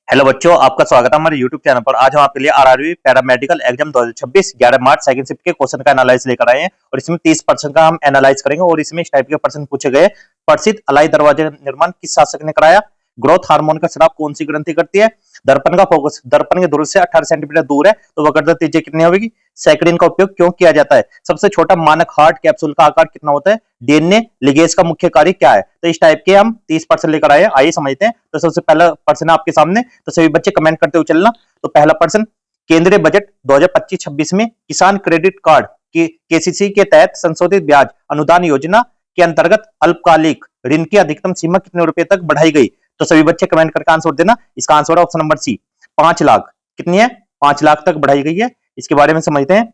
Hello बच्चों, आपका स्वागत है हमारे YouTube चैनल पर। आज हम आपके लिए आरआरबी पैरामेडिकल एग्जाम 2026 11 मार्च सेकंड शिफ्ट के क्वेश्चन का एनालाइज लेकर आए हैं और इसमें 30% का हम एनालाइज करेंगे। और इसमें इस टाइप के प्रश्न पूछे गए। प्रसिद्ध अलाई दरवाजे का निर्माण किस शासक ने कराया? ग्रोथ हार्मोन का स्राव कौन सी ग्रंथि करती है? दर्पण का फोकस दर्पण के ध्रुव से 18 सेंटीमीटर दूर है, तो वक्रता त्रिज्या कितनी होगी? सैकरिन का उपयोग क्यों किया जाता है? सबसे छोटा मानक हार्ट कैप्सूल का आकार कितना होता है? डीएनए लिगेज का मुख्य कार्य क्या है? तो इस टाइप के हम 30% लेकर आए हैं। आइए समझते हैं। तो सबसे पहला प्रश्न है आपके सामने, तो सभी बच्चे कमेंट करते हुए चलना। तो पहला प्रश्न, केंद्रीय बजट 2025-26 में किसान क्रेडिट कार्ड की केसीसी के तहत संशोधित ब्याज अनुदान योजना के अंतर्गत अल्पकालिक ऋण की अधिकतम सीमा कितने रुपए तक बढ़ाई गई? तो सभी बच्चे कमेंट करके आंसर देना। इसका आंसर है ऑप्शन नंबर सी, 5 लाख। कितनी है? 5 लाख तक बढ़ाई गई है। इसके बारे में समझते हैं।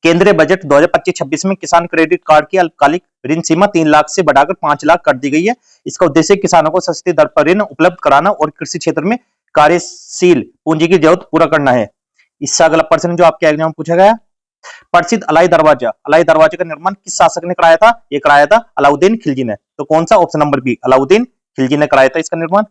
केंद्रीय बजट 2025-26 में किसान क्रेडिट कार्ड की अल्पकालिक ऋण सीमा 3 लाख से बढ़ाकर 5 लाख कर दी गई है। इसका उद्देश्य किसानों को सस्ती दर पर ऋण उपलब्ध कराना और कृषि क्षेत्र में कार्यशील पूंजी की जरूरत पूरा करना है। इससे अगला प्रश्न जो आपके एग्जाम में पूछा गया, प्रसिद्ध अलाई दरवाजे का निर्माण किस शासक ने कराया था? ये कराया था अलाउद्दीन खिलजी ने। तो कौन सा? Option number B, Alauddin Khilji ने कराया था इसका निर्माण।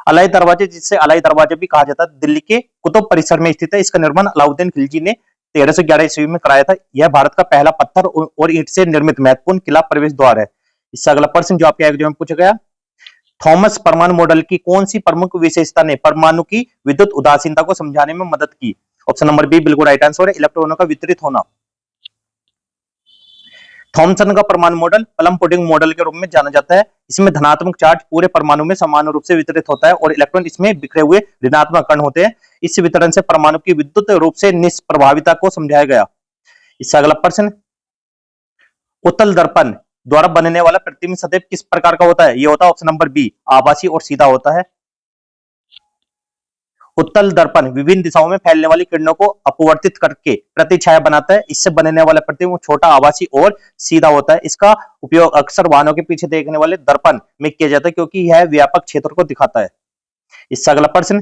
अलाई दरवाजे, जिससे अलाई दरवाजे भी कहा जाता है, दिल्ली के कुतुब परिसर में स्थित है। इसका निर्माण अलाउद्दीन खिलजी ने 1311 ईस्वी में कराया था। यह भारत का पहला पत्थर और ईंट से निर्मित महत्वपूर्ण किला प्रवेश द्वार है। इससे अगला प्रश्न जो आपके एग्जाम में पूछा गया, थॉमस परमाणु मॉडल की कौन सी प्रमुख विशेषता ने परमाणु की विद्युत उदासीनता को समझाने में मदद की? ऑप्शन नंबर बी बिल्कुल राइट आंसर है, इलेक्ट्रॉनों का वितरित होना। थॉमसन का परमाणु मॉडल प्लम पुडिंग मॉडल के रूप में जाना जाता है। इसमें धनात्मक चार्ज पूरे परमाणु में समान रूप से वितरित होता है और इलेक्ट्रॉन इसमें बिखरे हुए ऋणात्मक कण होते हैं। इस वितरण से परमाणु की विद्युत रूप से निष्प्रभाविता को समझाया गया। इससे अगला प्रश्न, उत्तल दर्पण द्वारा बनने वाला प्रतिबिंब सदैव किस प्रकार का होता है? यह होता है ऑप्शन नंबर बी, आभासी और सीधा होता है। उत्तल दर्पण विभिन्न दिशाओं में फैलने वाली किरणों को अपवर्तित करके प्रतिछाया बनाता है। इससे बनने वाला प्रतिबिंब छोटा, आभासी और सीधा होता है। इसका उपयोग अक्सर वाहनों के पीछे देखने वाले दर्पण में किया जाता है, क्योंकि यह व्यापक क्षेत्र को दिखाता है। इससे अगला प्रश्न,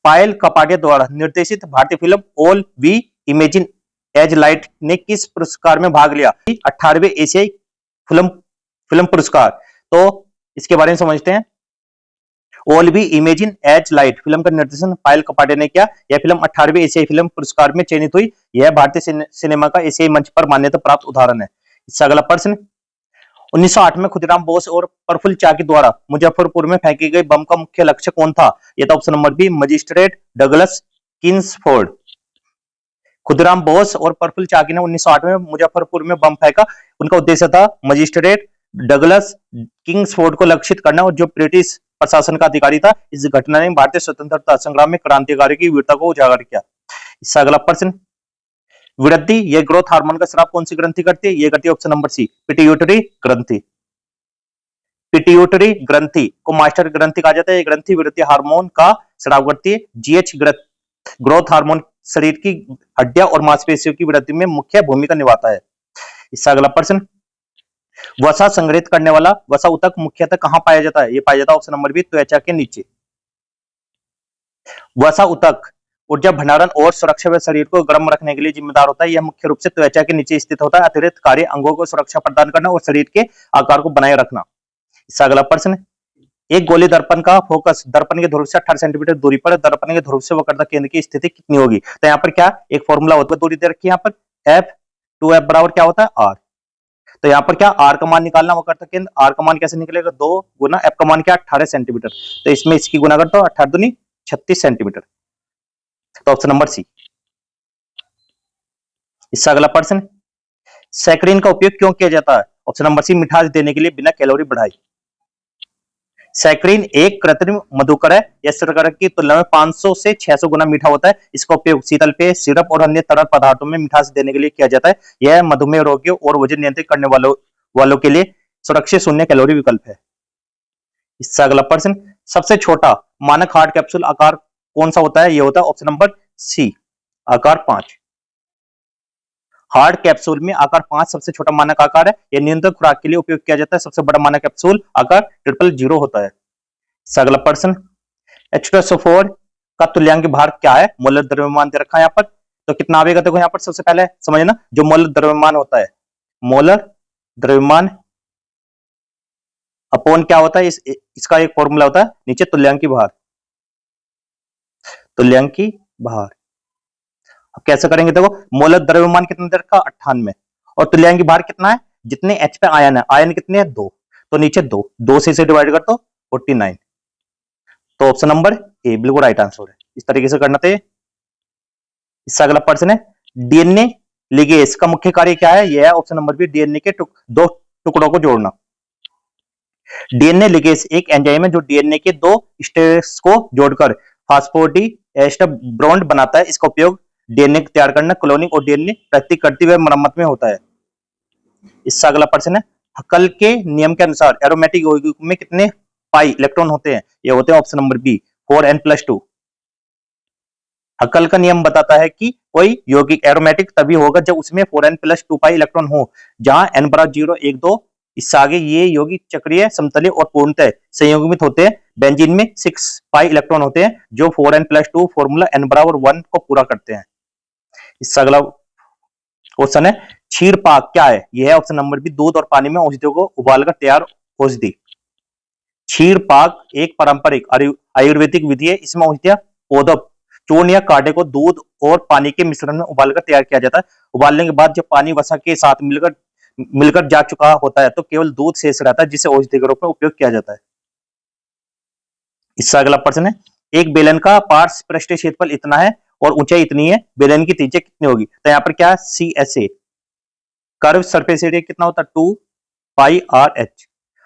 पायल कपाडिया द्वारा निर्देशित भारतीय film All We Imagine as Light ने किस पुरस्कार में भाग लिया? 18वें एशियाई फिल्म फिल्म पुरस्कार। तो इसके बारे में समझते हैं। All We Imagine as Light film का निर्देशन पायल कपाडिया ने किया। यह फिल्म 18वें एशियाई फिल्म पुरस्कार में चयनित हुई। यह भारतीय सिनेमा का एशियाई मंच पर मान्यता प्राप्त उदाहरण है। इससे अगला प्रश्न, 1908 में खुदीराम बोस और प्रफुल्ल चाकी द्वारा मुजफ्फरपुर में फेंकी गई बम का मुख्य लक्ष्य कौन था? यह था option number B, magistrate Douglas Kingsford. Khudiram Bose और प्रफुल्ल चाकी ने 1908 में मुजफ्फरपुर में बम फेंका। उनका उद्देश्य था मजिस्ट्रेट डगलस किंग्सफोर्ड को लक्षित करना, और जो ब्रिटिश प्रशासन का अधिकारी था। इस घटना ने भारतीय स्वतंत्रता संग्राम में क्रांतिकारी की वीरता को उजागर किया। इससे अगला प्रश्न, वृद्धि ये ग्रोथ हार्मोन का स्राव कौन सी ग्रंथि करती है? ये करती है ऑप्शन नंबर सी, पिट्यूटरी ग्रंथि। पिट्यूटरी ग्रंथि को मास्टर ग्रंथि कहा जाता है। ये ग्रंथि वृद्धि हार्मोन का स्राव करती है। जीएच ग्रोथ हार्मोन शरीर की हड्डियां और मांसपेशियों की वृद्धि में मुख्य भूमिका निभाता है। इससे अगला प्रश्न, वसा संग्रहित करने वाला वसा ऊतक मुख्यतः कहां पाया जाता है? यह पाया जाता है ऑप्शन नंबर बी, त्वचा के नीचे। वसा ऊतक ऊर्जा भंडारण और सुरक्षा व शरीर को गर्म रखने के लिए जिम्मेदार होता है। यह मुख्य रूप से त्वचा के नीचे स्थित होता है। अतिरिक्त कार्य अंगों को सुरक्षा प्रदान करना और शरीर के आकार को बनाए रखना। इससे अगला प्रश्न, एक गोली दर्पण का फोकस दर्पण के ध्रुव से 18 सेंटीमीटर दूरी पर, दर्पण के ध्रुव से वक्रता केंद्र की स्थिति कितनी होगी? तो यहाँ पर क्या एक फॉर्मूला होता है, दूरी दे रखी है यहाँ पर, एफ 2f बराबर क्या होता है? आर। तो यहाँ पर क्या आर का मान निकालना, वक्रता केंद्र आर का मान कैसे निकलेगा? 2 गुना एफ का मान क्या? 18 सेंटीमीटर। तो इसमें इसकी गुना करता हूं, 18 दूनी 36 सेंटीमीटर। तो ऑप्शन नंबर सी। इससे अगला प्रश्न, सैकरीन का उपयोग क्यों किया जाता है? ऑप्शन नंबर सी, मिठास देने के लिए, बिना कैलोरी बढ़ाई। सैकरीन एक कृत्रिम मधुकर है। यह शर्करा की तुलना में 500 से 600 गुना मीठा होता है। इसका उपयोग शीतल पेय, सिरप और अन्य तरल पदार्थों में मिठास देने के लिए किया जाता है। यह मधुमेह रोगियों और वजन नियंत्रित करने वालों के लिए सुरक्षित शून्य कैलोरी विकल्प है। इससे अगला प्रश्न, सबसे छोटा मानक हार्ट कैप्सूल आकार कौन सा होता है? यह होता है ऑप्शन नंबर सी, आकार 5। हार्ड कैप्सूल में आकार 5 सबसे छोटा मानक आकार है। यह नियंत्रण खुराक के लिए उपयोग किया जाता है। सबसे बड़ा मानक कैप्सूल आकार 000 होता है। अगला प्रश्न, H2SO4 का तुल्यांक भार क्या है? मोलर द्रव्यमान दे रखा है यहाँ पर। तो कितना आवेगा देखो यहाँ पर, सबसे पहले समझना जो मोलर द्रव्यमान होता है, मोलर द्रव्यमान अपॉन क्या होता है, इसका एक फॉर्मूला होता है नीचे तुल्यांक भार। तुल्यांक की भार। अब कैसे करेंगे, देखो मोलर द्रव्यमान कितना दे रखा 98 और तुल्यांक की भार कितना है, जितने एच पे आयन है, आयन कितने हैं 2, तो नीचे 2 से इसे डिवाइड कर दो 49। तो ऑप्शन नंबर ए बिल्कुल राइट आंसर है। इस तरीके से करना थे। इससे अगला प्रश्न है, डीएनए लिगेज का मुख्य कार्य क्या है, यह है ऑप्शन नंबर बी डीएनए के दो टुकड़ों को जोड़ना। डीएनए लिगेज एक एंजाइम है जो डीएनए के दो स्टेट्स को जोड़कर फास्फोडीएस्टर बॉन्ड बनाता है। इसका उपयोग डीएनए तैयार करना, क्लोनिंग और डीएनए प्रतीक करती हुए मरम्मत में होता है। इससे अगला प्रश्न है, हक्कल के नियम के अनुसार एरोमेटिक यौगिक में कितने पाई इलेक्ट्रॉन होते हैं, ये होते हैं ऑप्शन नंबर बी 4n+2। हक्कल का नियम बताता है कि कोई यौगिक एरोमेटिक तभी होगा जब उसमें 4n+2 पाई इलेक्ट्रॉन हो, जहां n बराबर 0, 1, 2 इससे आगे ये यौगिक चक्रीय, समतलीय और पूर्णतः संयुग्मित होते हैं। बेंजीन में 6 पाई इलेक्ट्रॉन होते हैं जो 4n+2 फॉर्मूला n बराबर 1 को पूरा करते हैं। इससे अगला क्वेश्चन है, क्षीर पाक क्या है, यह है ऑप्शन नंबर बी दूध और पानी में औषधियों को उबालकर तैयार औषधि। क्षीर पाक एक पारंपरिक आयुर्वेदिक विधि है। इसमें औषधियां पौधों चूर्ण या कांटे को दूध और पानी के मिश्रण में उबालकर तैयार किया जाता है। उबालने के बाद जब पानी वसा के साथ मिलकर मिलकर जा चुका होता है तो केवल दूध शेष रहता है, जिसे औषधि के रूप में उपयोग किया जाता है। इससे अगला प्रश्न है, एक बेलन का पार्श्व पृष्ठीय क्षेत्रफल इतना है और ऊंचाई इतनी है, बेलन की त्रिज्या कितनी होगी, तो यहाँ पर क्या है CSA। कर्व सरफेस एरिया कितना होता है 2 पाई RH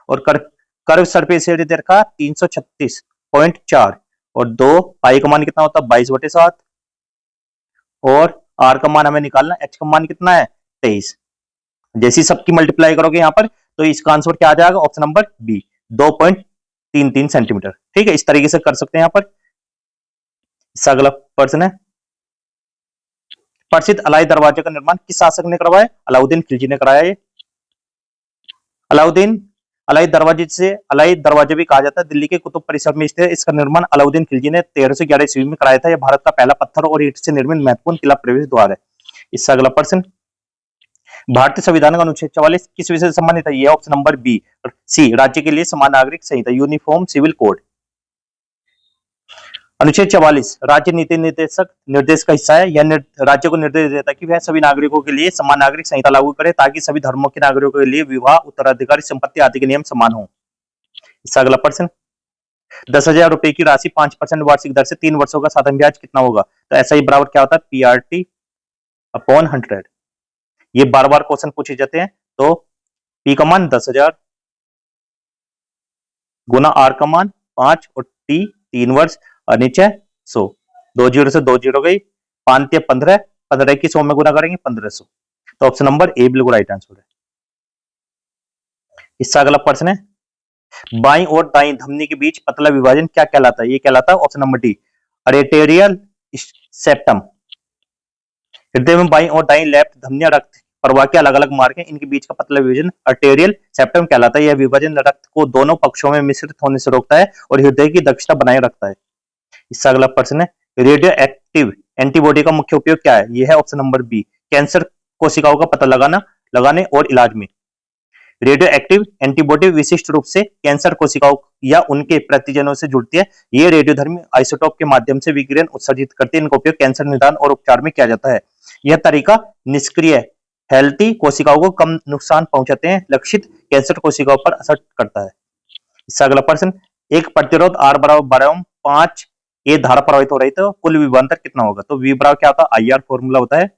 और कर्व सरफेस एरिया दे रखा 336.4 और 2 पाई का मान कितना होता है 22/7 और R का मान हमें निकालना, H का मान कितना है 23। जैसी सबकी मल्टीप्लाई करोगे यहाँ पर तो इसका आंसर क्या आ जाएगा, ऑप्शन नंबर बी 2.33 सेंटीमीटर। ठीक है, इस तरीके से कर सकते हैं यहाँ पर। इससे अगला प्रश्न है, प्रसिद्ध अलाई दरवाजे का निर्माण किस शासक ने करवाया, अलाउद्दीन खिलजी ने कराया। ये अलाउद्दीन अलाई दरवाजे से अलाई दरवाजे भी कहा जाता है, दिल्ली के कुतुब परिसर में स्थित। इसका निर्माण अलाउद्दीन खिलजी ने 1311 ईस्वी में कराया था। यह भारत का पहला पत्थर और ईंट से निर्मित महत्वपूर्ण किला प्रवेश द्वार है। इससे अगला प्रश्न, भारतीय संविधान का अनुच्छेद 44 किस विषय से संबंधित है, यह ऑप्शन नंबर बी सी राज्य के लिए समान नागरिक संहिता, यूनिफॉर्म सिविल कोड। अनुच्छेद 44 राज्य नीति निर्देश का हिस्सा है। यह राज्य को निर्देश देता है कि वह सभी नागरिकों के लिए समान नागरिक संहिता लागू करे ताकि सभी धर्मों के नागरिकों के लिए विवाह, उत्तराधिकारी, संपत्ति आदि के नियम समान हो। इससे अगला प्रश्न, 10,000 रुपए की राशि 5% वार्षिक दर से 3 वर्षों का साधन ब्याज कितना होगा, तो ऐसा ही बराबर क्या होता है PRT/100। ये बार बार क्वेश्चन पूछे जाते हैं। तो P का मान 10,000 गुना R का मान 5 और T 3 वर्ष और नीचे 100, 2 जीरो से 2 जीरो गई, 5 15, 15 की 100 में गुना करेंगे 1500। तो ऑप्शन नंबर ए बिल्कुल राइट आंसर है। इससे अगला प्रश्न है, बाईं और दाईं धमनी के बीच पतला विभाजन क्या कहलाता है, ये कहलाता है ऑप्शन नंबर डी अरेटेरियल सेप्टम। हृदय में बाईं और दाईं लेफ्ट धमनियां रक्त प्रवाह के अलग अलग मार्ग हैं, इनके बीच का पतला विभाजन आर्टेरियल सेप्टम कहलाता है। यह विभाजन रक्त को दोनों पक्षों में मिश्रित होने से रोकता है और हृदय की दक्षता बनाए रखता है। इससे अगला प्रश्न है, रेडियो एक्टिव एंटीबॉडी का मुख्य उपयोग क्या है, यह है ऑप्शन नंबर बी कैंसर कोशिकाओं का पता लगाने और इलाज में। रेडियो एक्टिव एंटीबॉडी विशिष्ट रूप से कैंसर कोशिकाओं या उनके प्रतिजनों से जुड़ती है। ये रेडियोधर्मी आइसोटोप के माध्यम से विकिरण उत्सर्जित करते हैं। इनका उपयोग कैंसर निदान और उपचार में किया जाता है। यह तरीका निष्क्रिय हेल्थी कोशिकाओं को कम नुकसान पहुंचाते हैं, लक्षित कैंसर कोशिकाओं पर असर करता है। इससे अगला प्रश्न, एक प्रतिरोध R बराबर 5 ये धारा प्रवाहित हो रही तो कुल विभवांतर कितना होगा, तो V बराबर क्या होता है IR फॉर्मूला होता है।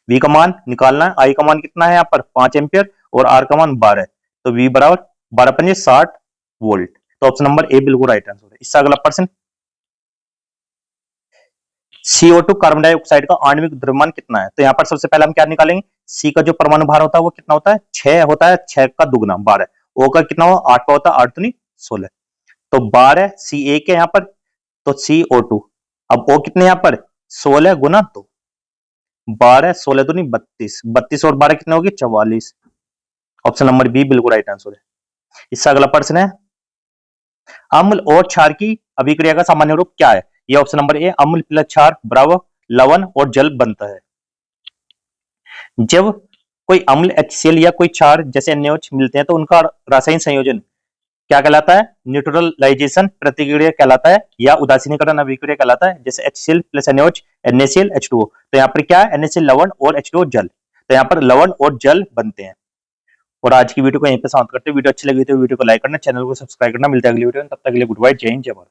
V का मान निकालना है, I का मान कितना है यहाँ पर 5 एम्पियर और R का मान 12 है, तो V बराबर 12 60 वोल्ट। तो ऑप्शन नंबर ए बिल्कुल राइट आंसर है। इससे अगला प्रश्न, CO2 कार्बन डाइऑक्साइड का आणविक द्रव्यमान कितना है, तो यहाँ पर सबसे पहले हम क्या निकालेंगे, C का जो परमाणु भार होता है वो कितना होता है 6 होता है, 6 का दुगना 12। O का कितना होगा 8 का होता है, 8 तो नहीं 16, तो 12 CA के यहाँ पर तो CO2। अब O कितने यहाँ पर 16 गुना 2, 12 16 तो नहीं 32, 32 और 12 कितने होगी 44। ऑप्शन नंबर बी बिल्कुल राइट आंसर है। इससे अगला प्रश्न है, अम्ल और क्षार की अभिक्रिया का सामान्य रूप क्या है, ये ऑप्शन नंबर ए अम्ल प्लस क्षार बराबर लवण और जल बनता है। जब कोई अम्ल HCl या कोई क्षार जैसे NaOH मिलते हैं तो उनका रासायनिक संयोजन क्या कहलाता है? न्यूट्रलाइजेशन प्रतिक्रिया कहलाता है या उदासीनीकरण अभिक्रिया कहलाता है, जैसे HCl plus NaOH, NaCl H2O। तो यहाँ पर क्या है? NaCl लवण और H2O जल। तो यहाँ पर लवण और जल बनते हैं। और आज की वीडियो को यहीं पे समाप्त करते हैं। वीडियो अच्छी लगी तो वीडियो को लाइक करना, चैनल को सब्सक्राइब करना। मिलते हैं अगली वीडियो में, तब तक के लिए गुड बाय, जय हिंद, जय भारत।